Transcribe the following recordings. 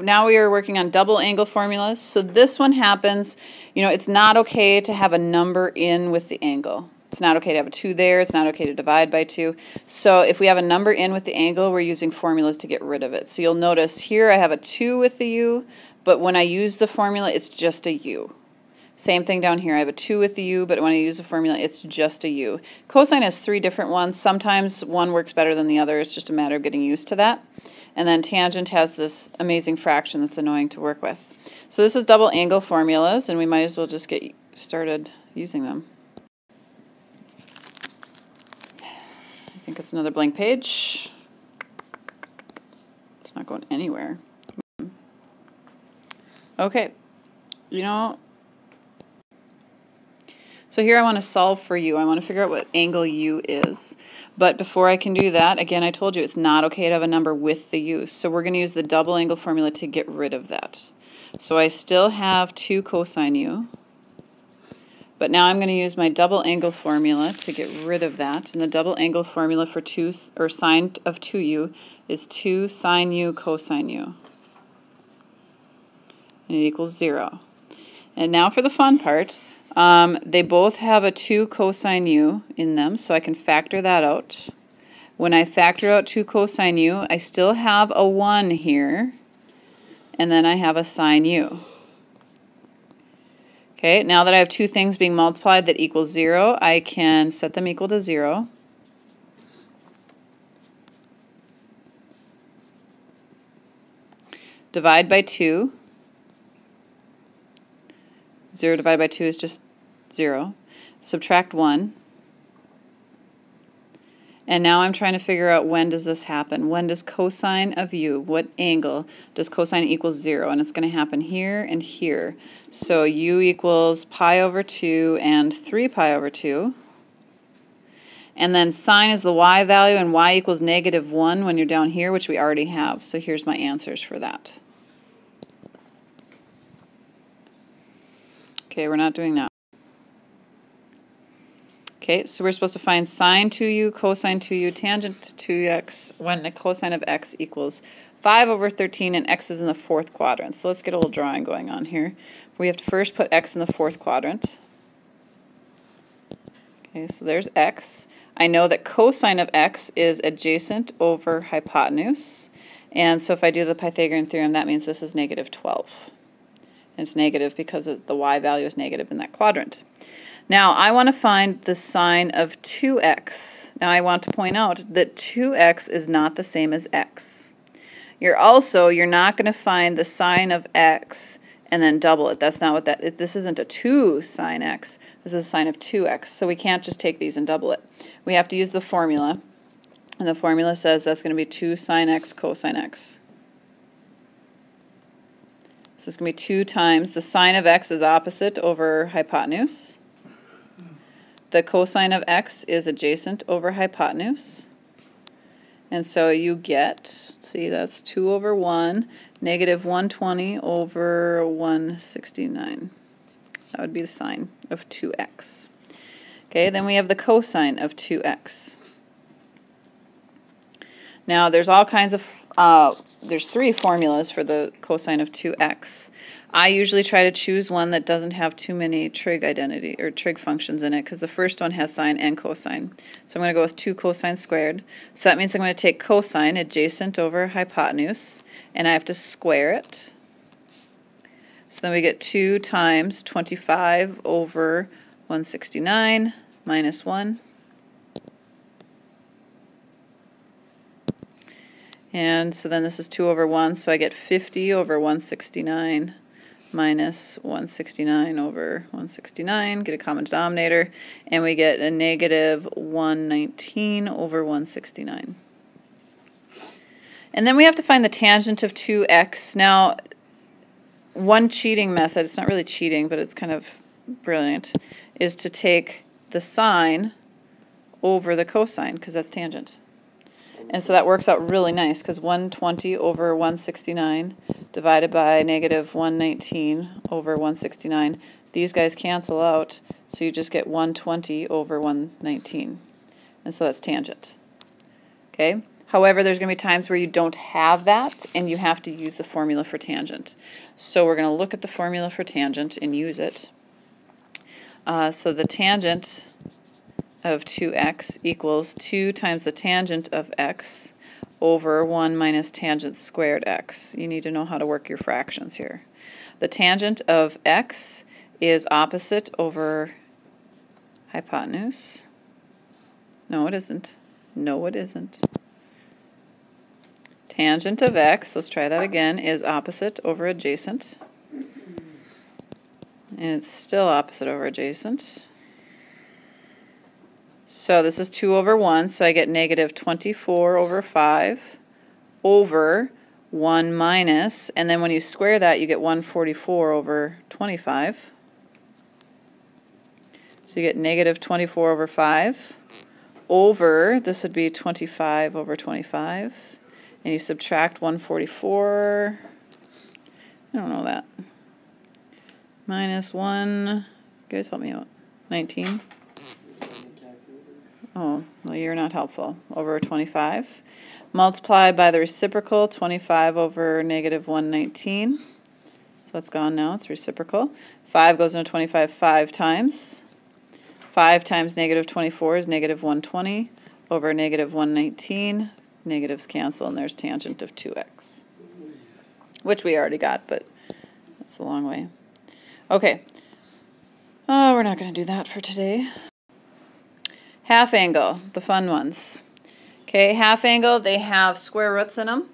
now we are working on double angle formulas. So this one happens, it's not okay to have a number in with the angle. It's not okay to have a 2 there. It's not okay to divide by 2. So if we have a number in with the angle, we're using formulas to get rid of it. So you'll notice here I have a 2 with the u, but when I use the formula, it's just a u. Same thing down here. I have a 2 with the u, but when I use the formula, it's just a u. Cosine has 3 different ones. Sometimes one works better than the other. It's just a matter of getting used to that. And then tangent has this amazing fraction that's annoying to work with. So this is double angle formulas, and we might as well just get started using them. I think it's another blank page. It's not going anywhere. Okay. So here I want to solve for u. I want to figure out what angle u is. But before I can do that, again, I told you it's not okay to have a number with the u. So we're going to use the double angle formula to get rid of that. So I still have 2 cosine u. But now I'm going to use my double angle formula to get rid of that. And the double angle formula for sine of 2u is 2 sine u cosine u. And it equals 0. And now for the fun part. They both have a 2 cosine u in them, so I can factor that out. When I factor out 2 cosine u, I still have a 1 here, and then I have a sine u. Okay, now that I have 2 things being multiplied that equal 0, I can set them equal to 0. Divide by 2. 0 divided by 2 is just 0. Subtract 1. And now I'm trying to figure out when does this happen. When does cosine of u, what angle does cosine equal 0? And it's going to happen here and here. So u equals pi over 2 and 3 pi over 2. And then sine is the y value, and y equals negative 1 when you're down here, which we already have. So here's my answers for that. Okay, we're not doing that. Okay, so we're supposed to find sine 2u, cosine 2u, tangent 2x when the cosine of x equals 5 over 13 and x is in the 4th quadrant. So let's get a little drawing going on here. We have to first put x in the 4th quadrant. Okay, so there's x. I know that cosine of x is adjacent over hypotenuse. And so if I do the Pythagorean theorem, that means this is negative 12. And it's negative because the y value is negative in that quadrant. Now I want to find the sine of 2x. Now I want to point out that 2x is not the same as x. You're not going to find the sine of x and then double it. That's not what this isn't a 2 sine x. This is a sine of 2x. So we can't just take these and double it. We have to use the formula. And the formula says that's going to be 2 sine x cosine x. So it's going to be 2 times the sine of x is opposite over hypotenuse. The cosine of x is adjacent over hypotenuse. And so you get, see, that's 2 over 1, negative 120 over 169. That would be the sine of 2x. Okay, then we have the cosine of 2x. Now there's all kinds of, there's 3 formulas for the cosine of 2x. I usually try to choose one that doesn't have too many trig identity or trig functions in it, because the first one has sine and cosine. So I'm going to go with 2 cosine squared. So that means I'm going to take cosine adjacent over hypotenuse, and I have to square it. So then we get 2 times 25 over 169 minus 1. And so then this is 2 over 1, so I get 50 over 169 minus 169 over 169, get a common denominator, and we get a negative 119 over 169. And then we have to find the tangent of 2x. Now, one cheating method, it's not really cheating, but it's kind of brilliant, is to take the sine over the cosine, because that's tangent. And so that works out really nice, because 120 over 169 divided by negative 119 over 169, these guys cancel out, so you just get 120 over 119. And so that's tangent. Okay? However, there's going to be times where you don't have that and you have to use the formula for tangent. So we're going to look at the formula for tangent and use it. So the tangent of 2x equals 2 times the tangent of x over 1 minus tangent squared x. You need to know how to work your fractions here. The tangent of x is opposite over hypotenuse. No, it isn't. No, it isn't. Tangent of x, let's try that again, is opposite over adjacent. And it's still opposite over adjacent. So this is 2 over 1, so I get negative 24 over 5 over 1 minus, and then when you square that, you get 144 over 25. So you get negative 24 over 5 over, this would be 25 over 25, and you subtract 144, I don't know that, minus 1, you guys help me out, 19. Oh, well, you're not helpful. Over 25. Multiply by the reciprocal, 25 over negative 119. So it's gone now, it's reciprocal. 5 goes into 25 5 times. 5 times negative 24 is negative 120 over negative 119. Negatives cancel, and there's tangent of 2x. Which we already got, but that's a long way. Okay. Oh, we're not going to do that for today. Half angle, the fun ones. Okay, half angle, they have square roots in them.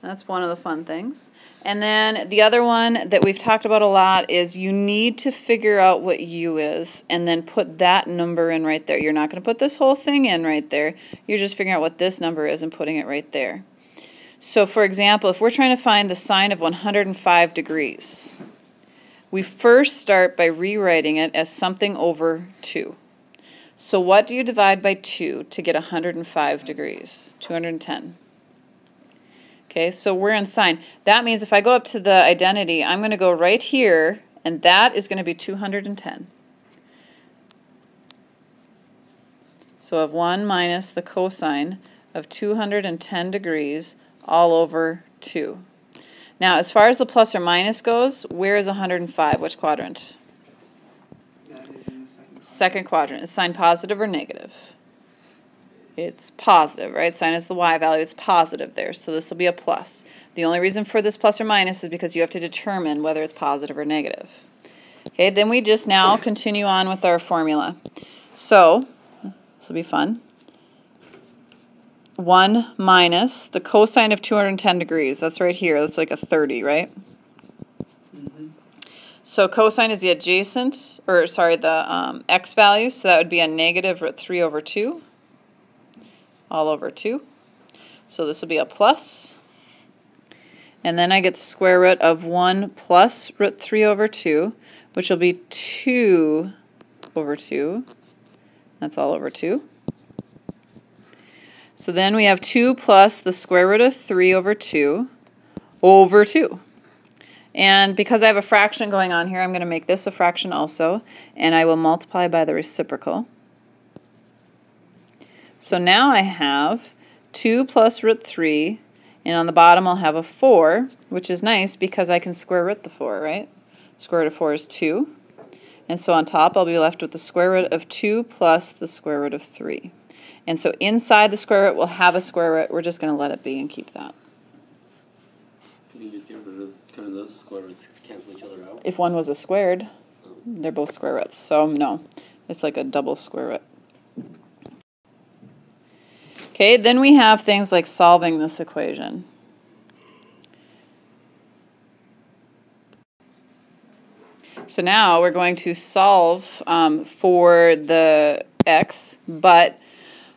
That's one of the fun things. And then the other one that we've talked about a lot is you need to figure out what u is and then put that number in right there. You're not going to put this whole thing in right there. You're just figuring out what this number is and putting it right there. So for example, if we're trying to find the sine of 105 degrees, we first start by rewriting it as something over 2. So what do you divide by 2 to get 105 degrees? 210. Okay, so we're in sine. That means if I go up to the identity, I'm going to go right here, and that is going to be 210. So I have 1 minus the cosine of 210 degrees all over 2. Now, as far as the plus or minus goes, where is 105? Which quadrant? Second quadrant. Is sine positive or negative? It's positive, right? Sine is the y value. It's positive there, so this will be a plus. The only reason for this plus or minus is because you have to determine whether it's positive or negative. Okay, then we just now continue on with our formula. So, this will be fun. 1 minus the cosine of 210 degrees. That's right here. That's like a 30, right? So cosine is the adjacent, or sorry, the x value, so that would be a negative root 3 over 2, all over 2. So this will be a plus. And then I get the square root of 1 plus root 3 over 2, which will be 2 over 2. That's all over 2. So then we have 2 plus the square root of 3 over 2 over 2. And because I have a fraction going on here, I'm going to make this a fraction also, and I will multiply by the reciprocal. So now I have 2 plus root 3, and on the bottom I'll have a 4, which is nice because I can square root the 4, right? Square root of 4 is 2. And so on top I'll be left with the square root of 2 plus the square root of 3. And so inside the square root we'll have a square root. We're just going to let it be and keep that. Can you just get rid of kind of those square roots cancel each other out? If one was a squared, they're both square roots. So no, it's like a double square root. Okay, then we have things like solving this equation. So now we're going to solve for the x, but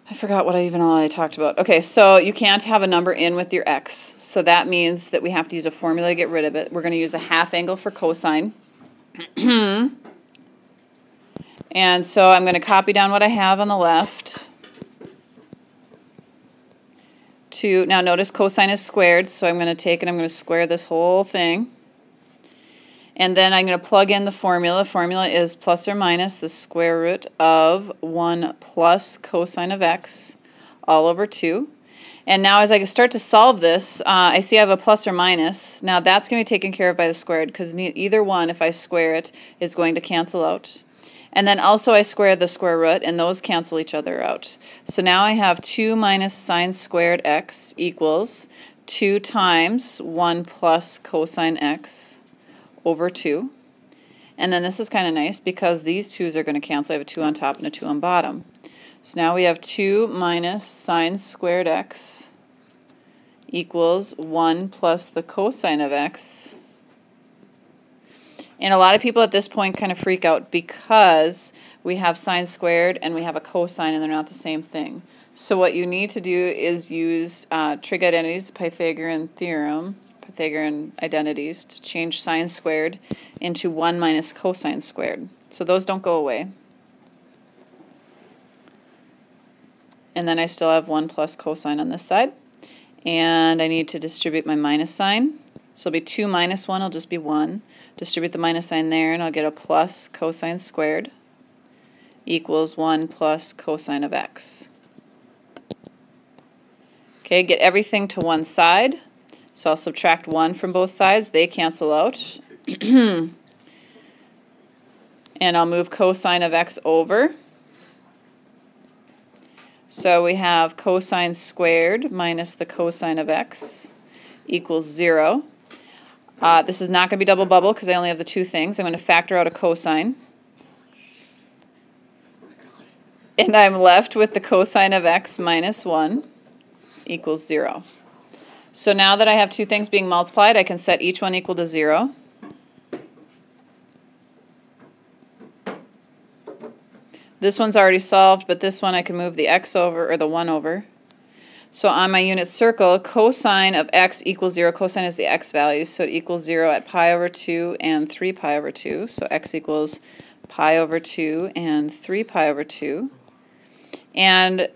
I forgot what all I talked about. Okay, so you can't have a number in with your x. So that means that we have to use a formula to get rid of it. We're going to use a half angle for cosine. And so I'm going to copy down what I have on the left. Now notice cosine is squared, so I'm going to take and I'm going to square this whole thing. And then I'm going to plug in the formula. Formula is plus or minus the square root of 1 plus cosine of x all over 2. And now as I start to solve this, I see I have a plus or minus. Now that's going to be taken care of by the squared, because either one, if I square it, is going to cancel out. And then also I square the square root, and those cancel each other out. So now I have 2 minus sine squared x equals 2 times 1 plus cosine x over 2. And then this is kind of nice because these 2's are going to cancel. I have a 2 on top and a 2 on bottom. So now we have 2 minus sine squared x equals 1 plus the cosine of x. And a lot of people at this point kind of freak out because we have sine squared and we have a cosine and they're not the same thing. So what you need to do is use trig identities, Pythagorean theorem, Pythagorean identities to change sine squared into 1 minus cosine squared. So those don't go away. And then I still have 1 plus cosine on this side. And I need to distribute my minus sign. So it'll be 2 minus 1 will just be 1. Distribute the minus sign there and I'll get a plus cosine squared equals 1 plus cosine of x. Okay, get everything to one side. So I'll subtract 1 from both sides. They cancel out. And I'll move cosine of x over. So we have cosine squared minus the cosine of x equals 0. This is not going to be double bubble because I only have the two things. I'm going to factor out a cosine. And I'm left with the cosine of x minus 1 equals 0. So now that I have two things being multiplied, I can set each one equal to 0. This one's already solved, but this one I can move the x over, or the 1 over. So on my unit circle, cosine of x equals 0. Cosine is the x value, so it equals 0 at pi over 2 and 3 pi over 2. So x equals pi over 2 and 3 pi over 2. And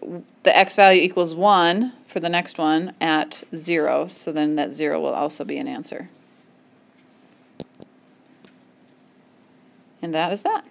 the x value equals 1 for the next one at 0, so then that 0 will also be an answer. And that is that.